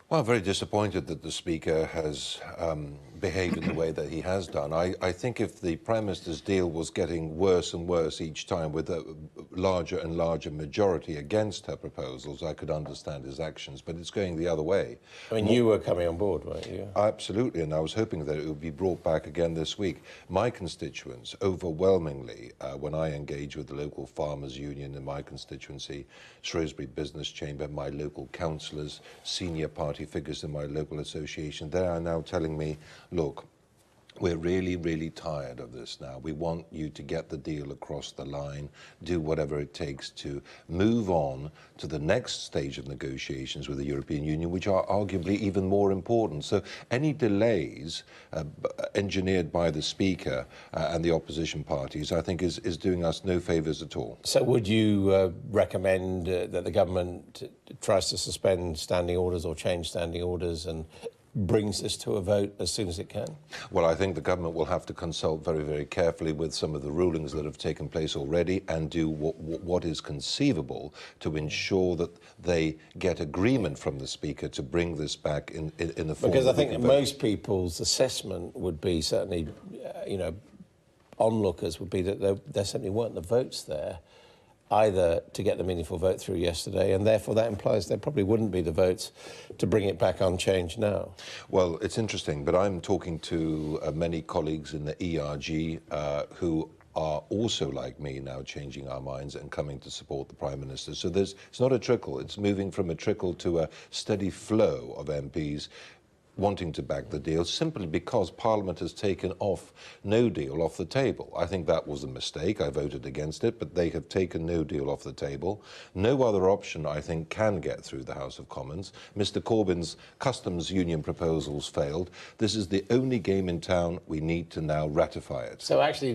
Well, I'm very disappointed that the Speaker has behaved in the way that he has done. I think if the Prime Minister's deal was getting worse and worse each time with a larger and larger majority against her proposals, I could understand his actions, but it's going the other way. I mean, you were coming on board, weren't you? Absolutely, and I was hoping that it would be brought back again this week. My constituents, overwhelmingly, when I engage with the local farmers' union in my constituency, Shrewsbury Business Chamber, my local councillors, senior party figures in my local association, they are now telling me, look, we're really, really tired of this now. We want you to get the deal across the line, do whatever it takes to move on to the next stage of negotiations with the European Union, which are arguably even more important. So any delays engineered by the Speaker and the opposition parties, I think, is doing us no favours at all. So would you recommend that the government tries to suspend standing orders or change standing orders and brings this to a vote as soon as it can? Well, I think the government will have to consult very, very carefully with some of the rulings that have taken place already and do what is conceivable to ensure that they get agreement from the Speaker to bring this back in the form. Because I think most people's assessment would be, certainly, onlookers would be that there certainly weren't the votes there either to get the meaningful vote through yesterday, and therefore that implies there probably wouldn't be the votes to bring it back unchanged now. Well, it's interesting, but I'm talking to many colleagues in the ERG who are also, like me, now changing our minds and coming to support the Prime Minister. So it's not a trickle, it's moving from a trickle to a steady flow of MPs wanting to back the deal simply because Parliament has taken no deal off the table. I think that was a mistake. I voted against it, but they have taken no deal off the table. No other option, I think, can get through the House of Commons. Mr Corbyn's customs union proposals failed. This is the only game in town. We need to now ratify it. So actually,